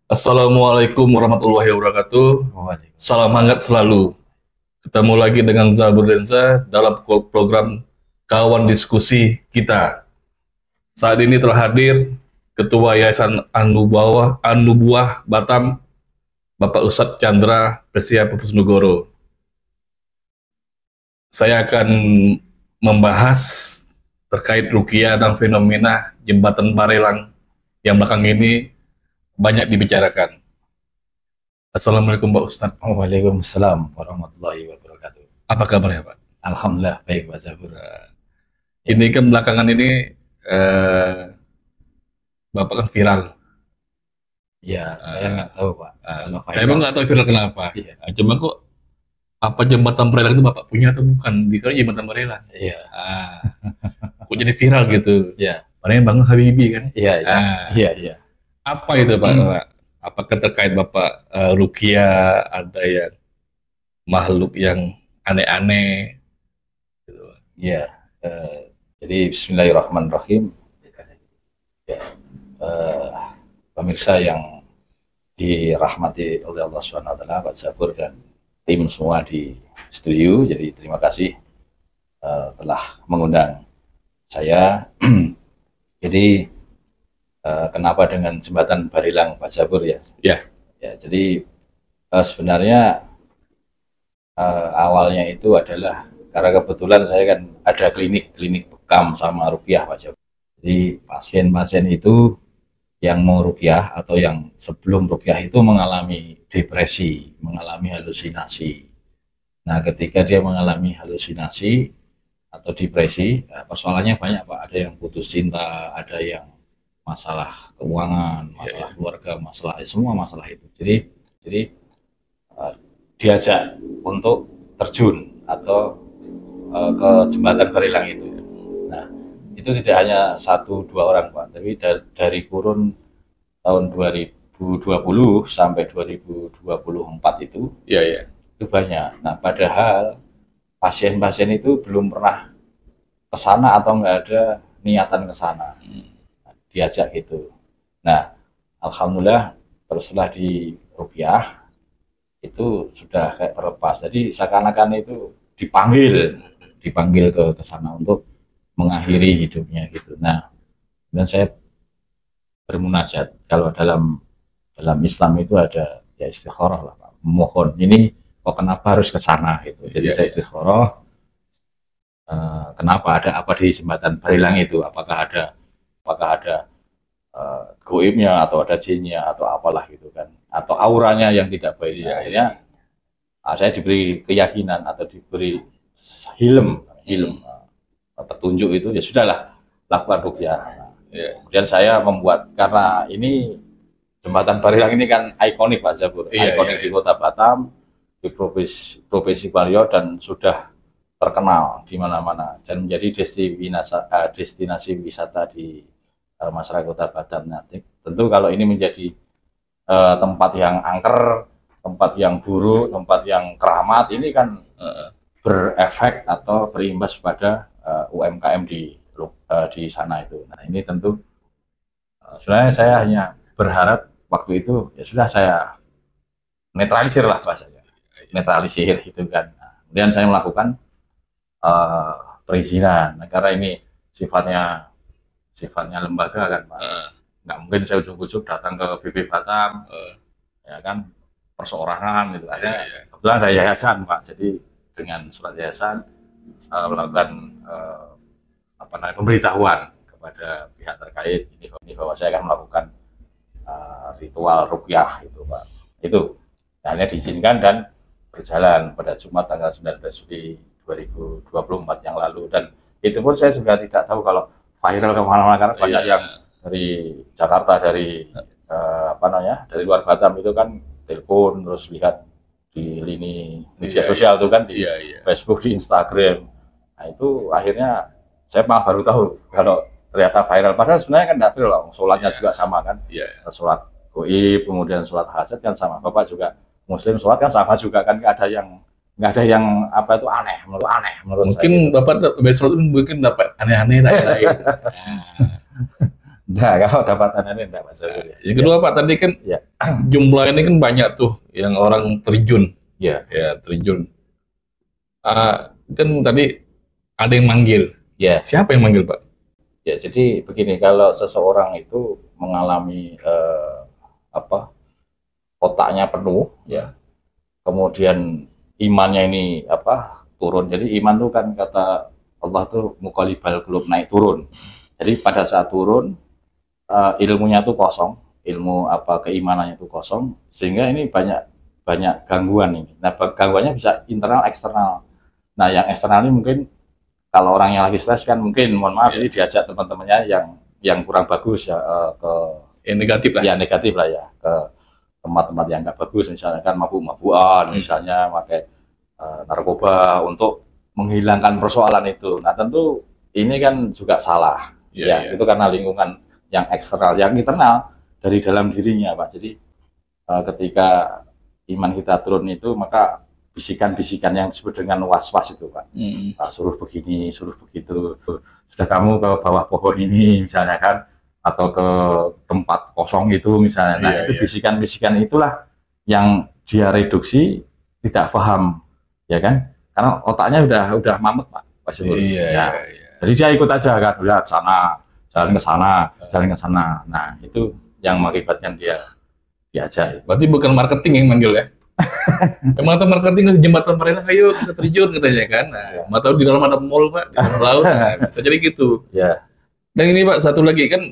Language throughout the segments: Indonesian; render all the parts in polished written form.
Assalamualaikum warahmatullahi wabarakatuh. Salam Waalaikumsalam. hangat selalu. Ketemu lagi dengan Zabur Denza dalam program Kawan Diskusi kita. Saat ini telah hadir Ketua Yayasan Anubuah Batam, Bapak Ustadz Chandra Presia Pupusnugoro. Saya akan membahas terkait ruqyah dan fenomena jembatan Barelang yang belakang ini banyak dibicarakan. Assalamualaikum Pak Ustadz. Waalaikumsalam warahmatullahi wabarakatuh. Apa kabarnya Pak? Alhamdulillah baik Pak Zabur. Ini kan belakangan ini Bapak kan viral. Ya, saya nggak tahu Pak. Kalau Saya viral. emang nggak tahu viral kenapa. Iya. Cuma kok apa jembatan Barelang itu Bapak punya atau bukan? Dikira jembatan Barelang. Iya, Kok jadi viral gitu? iya, Padahal Bang Habibie kan. iya, iya, iya, iya. Apa itu Pak? Apakah terkait Bapak ruqyah, ada yang makhluk yang aneh-aneh? Gitu. Iya. Jadi Bismillahirrahmanirrahim. Ya, pemirsa yang dirahmati oleh Allah Subhanahu Wa Taala, Pak Zabur dan tim semua di studio. Jadi terima kasih telah mengundang saya. Jadi kenapa dengan jembatan Barelang Pak Zabur ya? Ya. Ya, jadi sebenarnya awalnya itu adalah karena kebetulan saya kan ada klinik bekam sama ruqyah Pak Zabur. Jadi pasien-pasien itu yang mau ruqyah atau yang sebelum ruqyah itu mengalami depresi, mengalami halusinasi. Nah, ketika dia mengalami halusinasi atau depresi, persoalannya banyak Pak. Ada yang putus cinta, ada yang masalah keuangan, masalah keluarga, masalah semua masalah itu. Jadi diajak untuk terjun atau ke jembatan Barelang itu. Nah, itu tidak hanya 1-2 orang Pak, tapi dari kurun tahun 2020 sampai 2024 itu Ya. itu banyak. Nah, padahal pasien-pasien itu belum pernah ke sana atau nggak ada niatan ke sana. Diajak gitu. Nah, alhamdulillah setelah di ruqyah itu sudah kayak terlepas. Jadi seakan-akan itu dipanggil ke sana untuk mengakhiri hidupnya gitu. Nah, dan saya bermunajat. Kalau dalam Islam itu ada ya istikharah lah Pak. Mohon ini kok kenapa harus ke sana gitu. Jadi saya istikharah. Kenapa ada apa di jembatan Barelang itu? Apakah ada goibnya atau ada jinnya atau apalah gitu kan? Atau auranya yang tidak baik. Akhirnya saya diberi keyakinan atau diberi hilm petunjuk itu ya sudahlah lakukan ruqyah. Kemudian saya membuat, karena ini jembatan Barelang ini kan ikonik Pak Zabur, ikonik di Kota Batam, di Provinsi Riau, dan sudah terkenal di mana-mana dan menjadi destinasi wisata di masyarakat Kota Batam. Nah, tentu kalau ini menjadi tempat yang angker, tempat yang buruk, tempat yang keramat, ini kan berefek atau berimbas pada UMKM di sana itu. Nah, ini tentu sebenarnya saya hanya berharap waktu itu ya sudah saya netralisir lah bahasanya, netralisir gitu kan. Nah, kemudian saya melakukan perizinan. Nah, karena ini sifatnya lembaga kan Pak, nggak mungkin saya ujuk-ujuk datang ke BP Batam, ya kan, perseorangan gitu. Akhirnya kebetulan ada yayasan Pak, jadi dengan surat yayasan melakukan pemberitahuan kepada pihak terkait ini bahwa saya akan melakukan ritual ruqyah itu Pak. Itu hanya diizinkan dan berjalan pada Jumat tanggal 19 Juli 2024 yang lalu, dan itu pun saya juga tidak tahu kalau viral kemana-mana karena banyak yang dari Jakarta, dari dari luar Batam itu kan telepon terus lihat di lini media sosial itu kan, di Facebook, di Instagram. Nah, itu akhirnya saya malah baru tahu kalau ternyata viral. Padahal sebenarnya kan tidak viral, sholatnya juga sama kan, sholat goib, kemudian sholat hajat kan sama. Bapak juga Muslim, sholat kan sama juga kan, nggak ada yang apa itu aneh menurut mungkin saya. Bapak besok mungkin dapat aneh-aneh lain. Nah, kalau dapatan ini enggak Mas. Yang kedua Pak, tadi kan Ya. jumlah ini kan banyak tuh yang orang terjun, Ya. ya terjun. Kan tadi ada yang manggil. Ya. Siapa yang manggil Pak? Ya, jadi begini, kalau seseorang itu mengalami otaknya penuh, ya, kemudian imannya ini turun. Jadi iman itu kan kata Allah tuh muqallibal qulub, naik turun. Jadi pada saat turun ilmunya tuh kosong, ilmu keimanannya itu kosong, sehingga ini banyak gangguan ini. Nah, gangguannya bisa internal, eksternal. Nah, yang eksternal ini mungkin kalau orang yang lagi stres kan mungkin, mohon maaf, ini diajak teman-temannya yang kurang bagus ya, ke yang negatif lah. Ya, negatif lah ya, ke tempat-tempat yang nggak bagus, misalnya kan mabuk-mabukan, misalnya pakai narkoba untuk menghilangkan persoalan itu. Nah, tentu ini kan juga salah. Ya, itu karena lingkungan yang eksternal. Yang internal dari dalam dirinya, Pak. Jadi ketika iman kita turun itu, maka bisikan-bisikan yang disebut dengan was-was itu, Pak. Suruh begini, suruh begitu. Sudah kamu ke bawah pohon ini, misalnya kan, atau ke tempat kosong itu misalnya. Nah, itu bisikan-bisikan itulah yang dia reduksi, tidak paham, ya kan? Karena otaknya udah mamet, Pak. Jadi dia ikut aja kan, udah sana, jalan ke sana, jalan ke sana. Nah, itu yang mengakibatkan dia diajak. Berarti bukan marketing yang manggil ya? Emang atau marketing jembatan Marilang, ayo kita terjun katanya kan. Nah, tahu di dalam ada mall Pak, di dalam laut. Nah, bisa jadi gitu. Ya. Dan ini Pak, satu lagi kan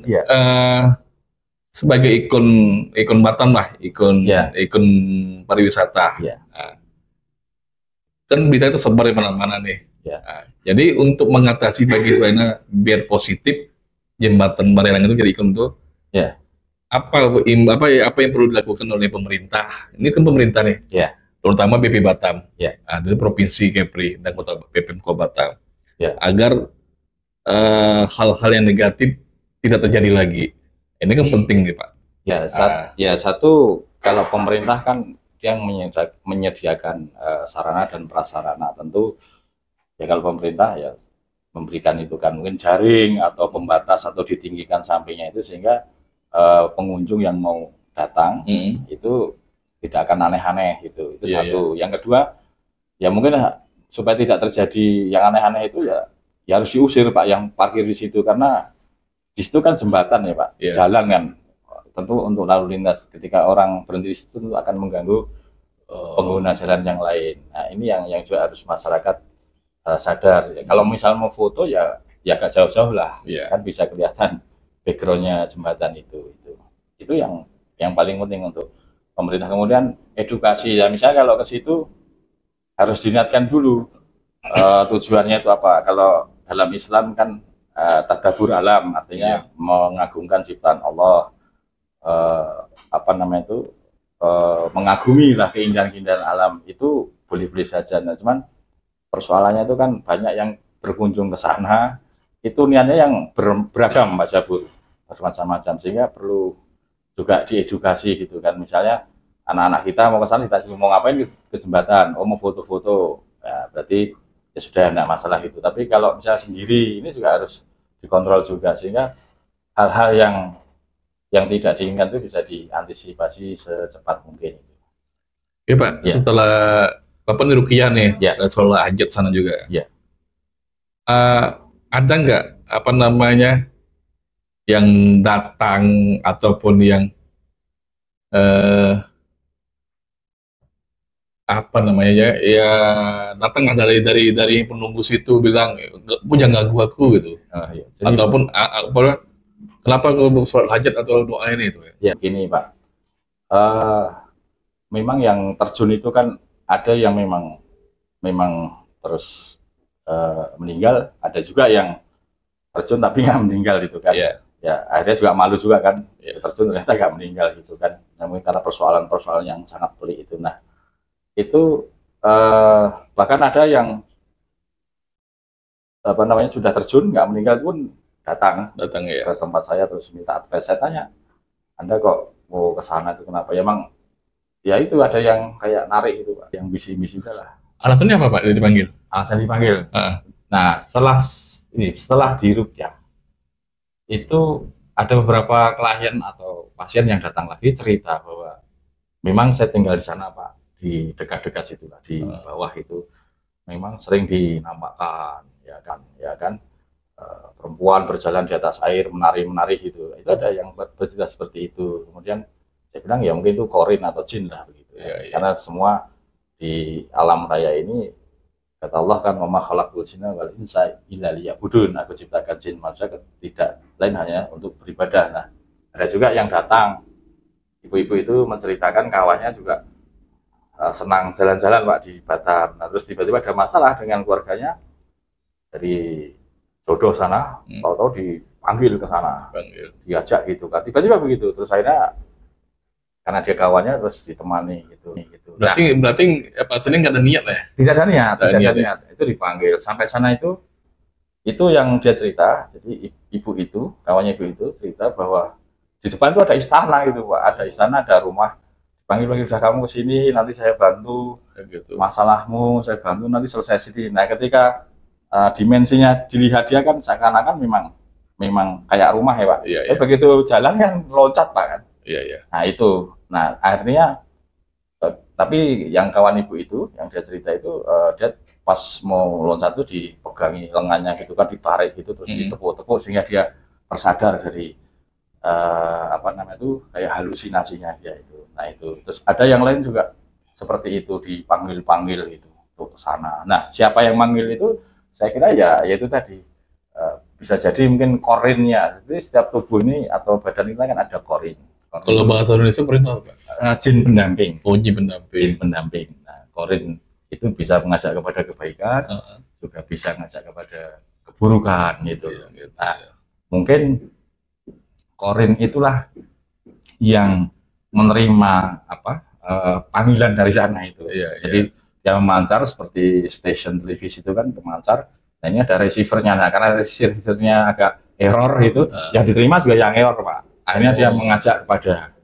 sebagai ikon Batam lah, ikon pariwisata. Nah, kan berita itu sebar di mana-mana nih. Nah, jadi untuk mengatasi bagaimana biar positif jembatan Marilang itu jadi ikon tuh, apa yang perlu dilakukan oleh pemerintah? Ini kan pemerintah nih, terutama BP Batam, ada provinsi Kepri dan kota Pemko Batam, agar hal-hal yang negatif tidak terjadi lagi. Ini kan penting nih Pak. Satu, kalau pemerintah kan yang menyediakan sarana dan prasarana, tentu ya kalau pemerintah ya memberikan itu kan mungkin jaring atau pembatas atau ditinggikan sampingnya itu, sehingga pengunjung yang mau datang itu tidak akan aneh-aneh gitu. Itu satu. Yang kedua, ya mungkin supaya tidak terjadi yang aneh-aneh itu ya harus diusir Pak yang parkir di situ, karena di situ kan jembatan ya Pak, jalan kan, tentu untuk lalu lintas. Ketika orang berhenti di situ akan mengganggu pengguna jalan yang lain. Nah, ini yang juga harus masyarakat sadar. Kalau misal mau foto ya agak jauh-jauh lah, kan bisa kelihatan backgroundnya jembatan itu yang paling penting untuk pemerintah. Kemudian edukasi ya, misalnya kalau ke situ harus diniatkan dulu tujuannya itu apa. Kalau dalam Islam kan tadabbur alam, artinya mengagungkan ciptaan Allah, mengagumi lah keindahan-keindahan alam, itu boleh-boleh saja. Nah, cuman persoalannya itu kan banyak yang berkunjung ke sana itu niatnya yang beragam Pak Jabur, bermacam-macam, sehingga perlu juga diedukasi gitu kan. Misalnya anak-anak kita mau ke sana, kita mau ngapain ke jembatan, mau foto-foto, ya berarti ya sudah enggak masalah gitu. Tapi kalau misalnya sendiri, ini juga harus dikontrol juga, sehingga hal-hal yang tidak diinginkan itu bisa diantisipasi secepat mungkin. Oke Pak, setelah Bapak nih Rukiah nih, soal hajat sana juga. Ada nggak yang datang ataupun yang datang dari penunggu situ bilang jangan ganggu aku gitu, ataupun kenapa gue sholat hajat atau doa ini itu gini Pak, memang yang terjun itu kan ada yang memang terus meninggal, ada juga yang terjun tapi nggak meninggal gitu kan. Ya akhirnya juga malu juga kan, terjun ternyata nggak meninggal gitu kan, namun karena persoalan yang sangat pelik itu. Nah itu bahkan ada yang sudah terjun nggak meninggal pun datang ke tempat saya terus minta advice. Saya tanya, Anda kok mau ke sana itu kenapa? Ya emang ya itu ada yang kayak narik gitu Pak, yang bisi-bisi lah. Alasannya apa Pak dipanggil? Alasan dipanggil. Nah setelah dirukyah itu ada beberapa klien atau pasien yang datang lagi cerita bahwa memang saya tinggal di sana Pak, di dekat-dekat situ lah, di bawah itu memang sering dinampakkan ya kan perempuan berjalan di atas air menari-menari gitu. Itu ada yang bercerita seperti itu. Kemudian saya bilang ya mungkin itu korin atau jin lah begitu. Ya. Karena semua di alam raya ini kata Allah kan wama khalaqul jinna wal insa illa liya'budun. Aku ciptakan jin manusia tidak lain hanya untuk beribadah. Nah, ada juga yang datang ibu-ibu itu menceritakan kawannya juga senang jalan-jalan Pak di Batam. Nah, terus tiba-tiba ada masalah dengan keluarganya dari jodoh sana, tahu-tahu dipanggil ke sana, diajak gitu kan. Tiba-tiba begitu. Terus akhirnya karena dia kawannya terus ditemani gitu. Berarti Pak Senin nggak ada niat ya? Tidak ada niat. Itu dipanggil. Sampai sana itu yang dia cerita. Jadi ibu itu, kawannya ibu itu cerita bahwa di depan itu ada istana gitu Pak. Ada istana, ada rumah. Panggil-panggil sudah kamu ke sini, nanti saya bantu gitu. Masalahmu, saya bantu nanti selesai sini. Nah, ketika dimensinya dilihat dia kan seakan-akan memang kayak rumah ya Pak. Iya. Begitu jalan kan loncat Pak kan. Iya. Nah itu, akhirnya tapi yang kawan ibu itu, yang dia cerita itu dia pas mau loncat tuh dipegangi lengannya gitu kan, ditarik gitu terus ditepuk-tepuk sehingga dia tersadar dari kayak halusinasinya dia itu. Nah itu, terus ada yang lain juga seperti itu dipanggil-panggil gitu untuk ke sana. Nah siapa yang manggil itu? Saya kira ya itu tadi bisa jadi mungkin korinnya. Jadi setiap tubuh ini atau badan kita kan ada korin. Kalau bahasa Indonesia korin apa? Jin pendamping. Oh, jin pendamping. Jin pendamping. Nah, korin itu bisa mengajak kepada kebaikan, juga bisa mengajak kepada keburukan gitu. Gitu. Nah, mungkin korin itulah yang menerima panggilan dari sana itu. Jadi dia memancar seperti stasiun televisi itu kan memancar. Nah, ini ada receivernya. Nah, karena receivernya agak error gitu, yang diterima juga yang error Pak. Akhirnya dia mengajak kepada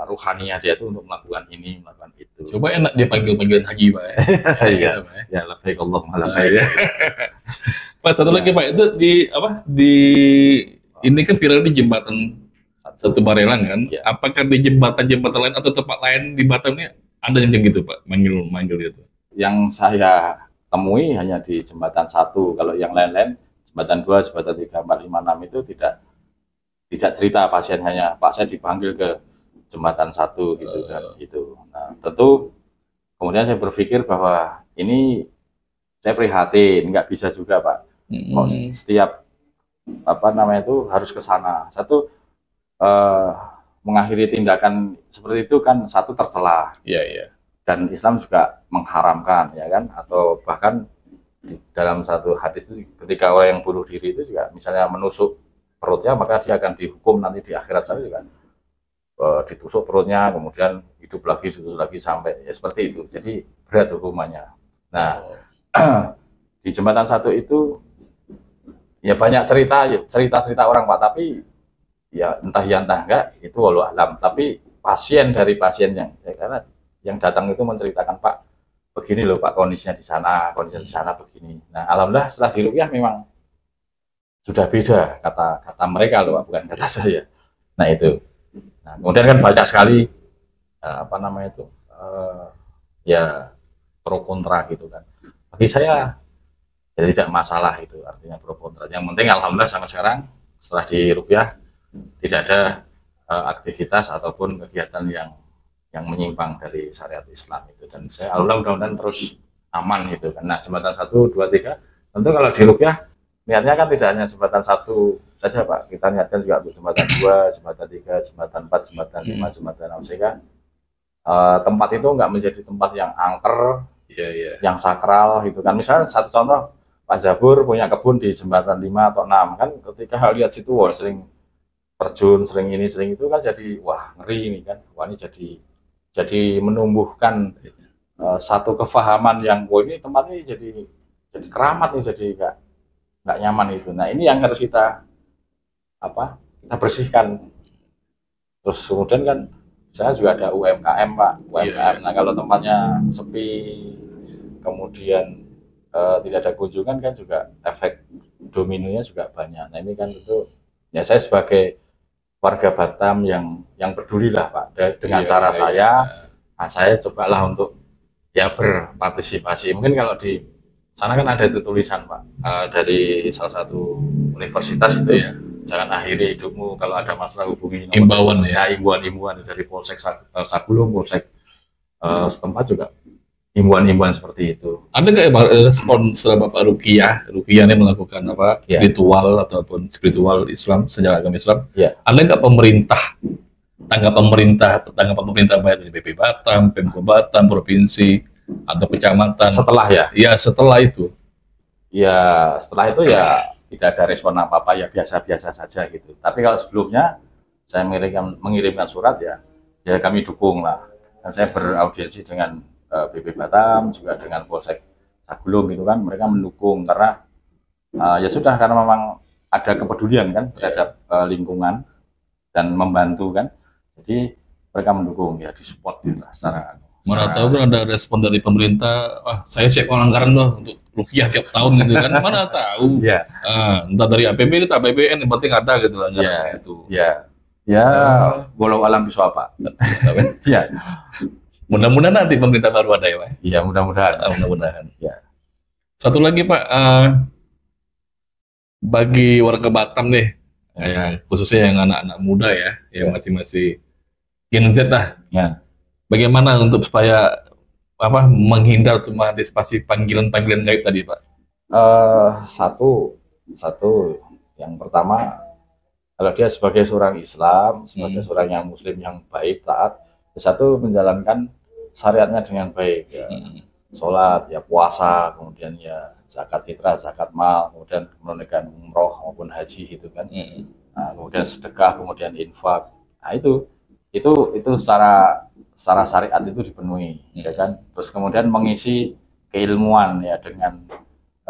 ruhaninya dia itu untuk melakukan ini, melakukan itu. Coba enak dia panggil-panggilan haji Pak ya. Iya. Ya labbaik Allahumma labbaik. Pak, satu lagi Pak, itu ini kan viral di jembatan Satu Barelang kan. Ya. Apakah di jembatan-jembatan lain atau tempat lain di Batam ini ada yang gitu Pak, manggil gitu? Yang saya temui hanya di jembatan 1. Kalau yang lain-lain jembatan 2, jembatan 3, 4, 5, 6 itu tidak cerita pasien, hanya Pak saya dipanggil ke jembatan 1 gitu kan itu. Nah, tentu kemudian saya berpikir bahwa ini saya prihatin, nggak bisa juga Pak. Kok setiap harus ke sana. Satu mengakhiri tindakan seperti itu kan satu tercela. Iya. Dan Islam juga mengharamkan ya kan, atau bahkan dalam satu hadis itu ketika orang yang bunuh diri itu juga misalnya menusuk perutnya, maka dia akan dihukum nanti di akhirat sana juga ditusuk perutnya, kemudian hidup lagi sampai ya seperti itu. Jadi berat hukumannya. Nah, di jembatan 1 itu ya banyak cerita orang Pak, tapi ya entah enggak itu walau alam. Tapi pasien karena yang datang itu menceritakan Pak, begini loh Pak kondisinya di sana begini. Nah, alhamdulillah setelah diruqyah memang sudah beda kata mereka loh Pak, bukan kata saya. Nah itu. Nah, kemudian kan banyak sekali ya pro kontra gitu kan. Bagi saya ya tidak masalah itu, artinya pro kontra. Yang penting alhamdulillah sampai sekarang setelah diruqyah tidak ada aktivitas ataupun kegiatan yang menyimpang dari syariat Islam itu, dan saya mudah-mudahan terus aman gitu kan. Nah, jembatan 1, 2, 3 tentu kalau diruqyah niatnya kan tidak hanya jembatan 1 saja Pak, kita niatkan juga untuk jembatan 2, jembatan 3, jembatan 4, jembatan 5, jembatan 6, sehingga tempat itu nggak menjadi tempat yang angker, yang sakral gitu kan. Misalnya satu contoh, Pak Zabur punya kebun di jembatan 5 atau 6 kan, ketika lihat situ wah sering terjun, sering ini sering itu kan, jadi wah ngeri ini kan, wah ini jadi menumbuhkan satu kefahaman yang ini tempat ini jadi keramat nih, jadi nggak nyaman itu. Nah ini yang harus kita bersihkan. Terus kemudian kan saya juga ada UMKM Pak, UMKM. Nah kalau tempatnya sepi, kemudian tidak ada kunjungan kan juga efek dominonya juga banyak. Nah ini kan itu Ya saya sebagai warga Batam yang peduli lah Pak dengan Iya, cara iya, saya. iya. Nah, saya cobalah untuk ya berpartisipasi. Mungkin kalau di sana kan ada itu tulisan Pak dari salah satu universitas itu, Iya. jangan akhiri hidupmu kalau ada masalah hubungi nomor Imbauan telepon. ya. Imbauan dari Polsek Sagulung, Polsek setempat juga imbauan seperti itu. Ada nggak ya Pak, respon setelah Bapak Rukiah ini melakukan apa Ya. ritual ataupun spiritual Islam, sejarah agama Islam? Ya. Ada nggak tanggapan pemerintah baik dari BP Batam, Pemko Batam, provinsi atau kecamatan? Setelah ya, Ya setelah itu. ya setelah itu ya tidak ada respon apa-apa, ya biasa-biasa saja gitu. Tapi kalau sebelumnya saya mengirimkan surat ya kami dukung lah. Dan saya beraudiensi dengan BP Batam, juga dengan Polsek Sagulung gitu kan, mereka mendukung karena ya sudah, karena memang ada kepedulian kan terhadap lingkungan dan membantu kan. Jadi mereka mendukung ya, disupport gitu lah secara. Mana tahu kan ada respon dari pemerintah, saya siap anggaran loh untuk Rukiah tiap tahun gitu kan, mana tahu. Ya. Entah dari APBD atau APBN, yang penting ada gitu anggaran itu. Ya, walau alam biswa Pak. Ya. Mudah-mudahan nanti pemerintah baru ada ya Pak. Iya, mudah-mudahan. Mudah-mudahan. Ya. Satu lagi Pak, bagi warga Batam nih, khususnya yang anak-anak muda ya, yang masih Gen Z lah. Ya. Bagaimana untuk supaya menghindar atau mengantisipasi panggilan-panggilan gaib tadi Pak? Satu yang pertama, kalau dia sebagai seorang Islam, sebagai seorang yang Muslim yang baik, taat, satu menjalankan syariatnya dengan baik ya. Sholat, ya puasa, kemudian ya zakat fitrah, zakat mal, kemudian menunaikan umroh maupun haji gitu kan. Nah, kemudian sedekah, kemudian infak. Nah, itu secara syariat itu dipenuhi ya kan. Terus kemudian mengisi keilmuan ya dengan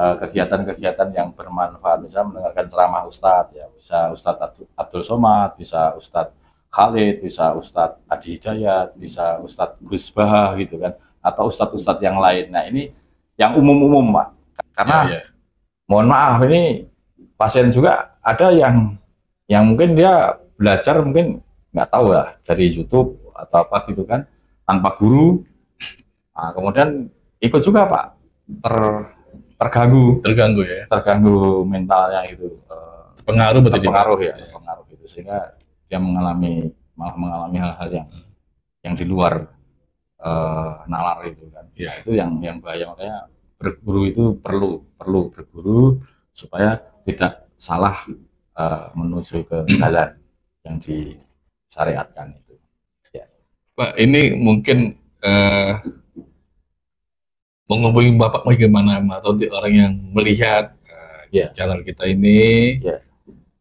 kegiatan-kegiatan yang bermanfaat, misalnya mendengarkan ceramah Ustadz ya, bisa Ustadz Abdul Somad, bisa Ustadz Khalid, bisa Ustadz Adi Hidayat, bisa Ustadz Gus Baha gitu kan, atau Ustadz yang lain. Nah, ini yang umum-umum Pak, karena mohon maaf, ini pasien juga ada yang mungkin dia belajar mungkin nggak tahu ya dari YouTube atau apa gitu kan, tanpa guru. Nah, kemudian ikut juga Pak, terganggu mentalnya itu, pengaruh gitu, sehingga dia malah mengalami hal-hal yang di luar nalar itu kan. Ya, itu yang bahaya. Makanya berguru itu perlu berguru supaya tidak salah menuju ke jalan yang disyariatkan itu. Ya. Pak, ini mungkin menghubungi Bapak bagaimana atau orang yang melihat channel kita ini,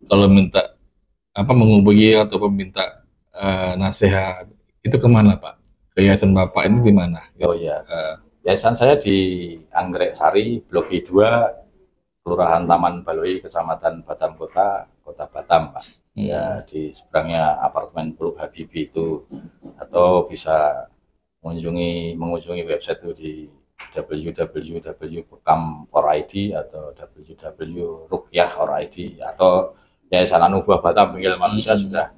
kalau minta menghubungi atau meminta nasihat itu kemana Pak? Ke yayasan Bapak ini di mana? Oh iya, yayasan saya di Anggrek Sari, Blok I2, Kelurahan Taman Baloi, Kecamatan Batam Kota Batam Pak. Ya, di seberangnya apartemen Puluk Habibie itu, atau bisa mengunjungi website itu di www.bekam.id atau www.rukyah.id atau Yayasan Anubuah Batam Bengkel Manusia sudah,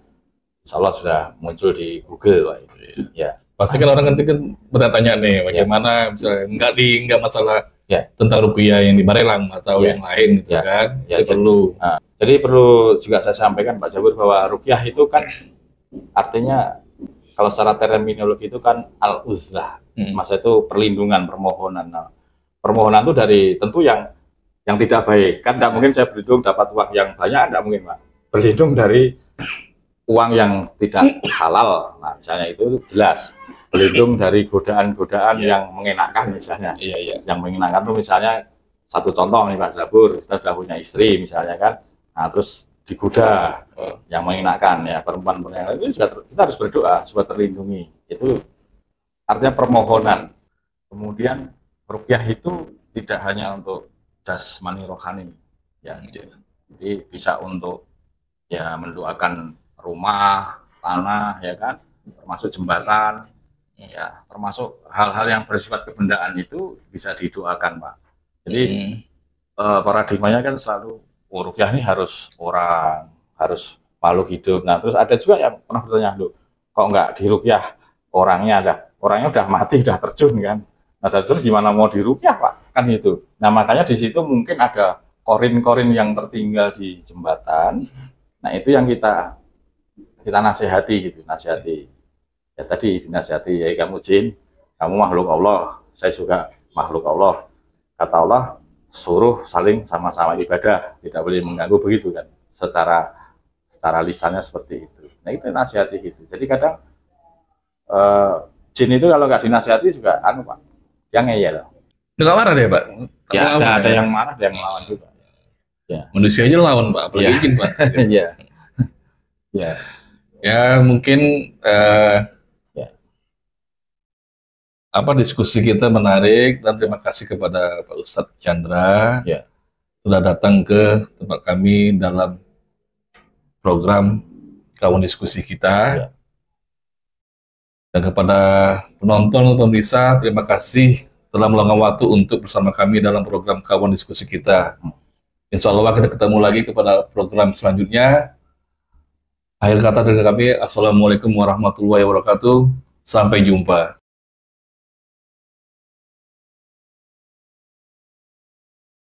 insya Allah sudah muncul di Google Pak. Ya. Pasti kan orang nanti kan bertanya nih bagaimana misalnya nggak masalah tentang ruqyah yang di Barelang atau yang lain gitu kan. Ya, jadi perlu juga saya sampaikan Pak Jabur bahwa ruqyah itu kan artinya kalau secara terminologi itu kan al-uzlah. Masa itu perlindungan, permohonan. Nah, permohonan itu dari tentu yang tidak baik. Kan tidak mungkin saya berlindung dapat uang yang banyak, tidak mungkin Pak. Berlindung dari uang yang tidak halal. Nah, misalnya itu jelas. Berlindung dari godaan-godaan yang mengenakan misalnya. Yang mengenakan itu misalnya, satu contoh nih Pak Zabur, kita sudah punya istri misalnya kan. Nah, terus digoda yang mengenakan ya, perempuan itu juga kita harus berdoa supaya terlindungi. Itu artinya permohonan. Kemudian ruqyah itu tidak hanya untuk jasmani rohani ya, jadi bisa untuk ya mendoakan rumah, tanah ya kan, termasuk jembatan ya, termasuk hal-hal yang bersifat kebendaan itu bisa didoakan Pak. Jadi paradigmanya kan selalu ruqyah ini harus orang, harus makhluk hidup. Nah, terus ada juga yang pernah bertanya, loh, kok nggak diruqyah orangnya udah mati, udah terjun kan. Nah, terjun gimana mau diruqyah, Pak? Kan itu. Nah, makanya di situ mungkin ada korin-korin yang tertinggal di jembatan. Nah, itu yang kita nasihati gitu, nasihati. Ya tadi dinasihati, ya kamu jin, kamu makhluk Allah, saya juga makhluk Allah. Kata Allah, suruh saling sama-sama ibadah, tidak boleh mengganggu, begitu kan. Secara lisannya seperti itu. Nah, itu nasihati gitu. Jadi kadang jin itu kalau nggak dinasihati juga Pak, yang ngeyel. Nggak marah deh, Pak? Ya, ada yang marah, ada yang melawan juga. Ya. Manusia aja lawan, Pak, apalagi jin, Pak. Iya. Ya. Ya, mungkin diskusi kita menarik, dan terima kasih kepada Pak Ustadz Chandra sudah datang ke tempat kami dalam program kawan diskusi kita. Dan kepada penonton dan pemirsa, terima kasih telah meluangkan waktu untuk bersama kami dalam program kawan diskusi kita. Insya Allah kita ketemu lagi kepada program selanjutnya. Akhir kata dari kami, Assalamualaikum warahmatullahi wabarakatuh. Sampai jumpa.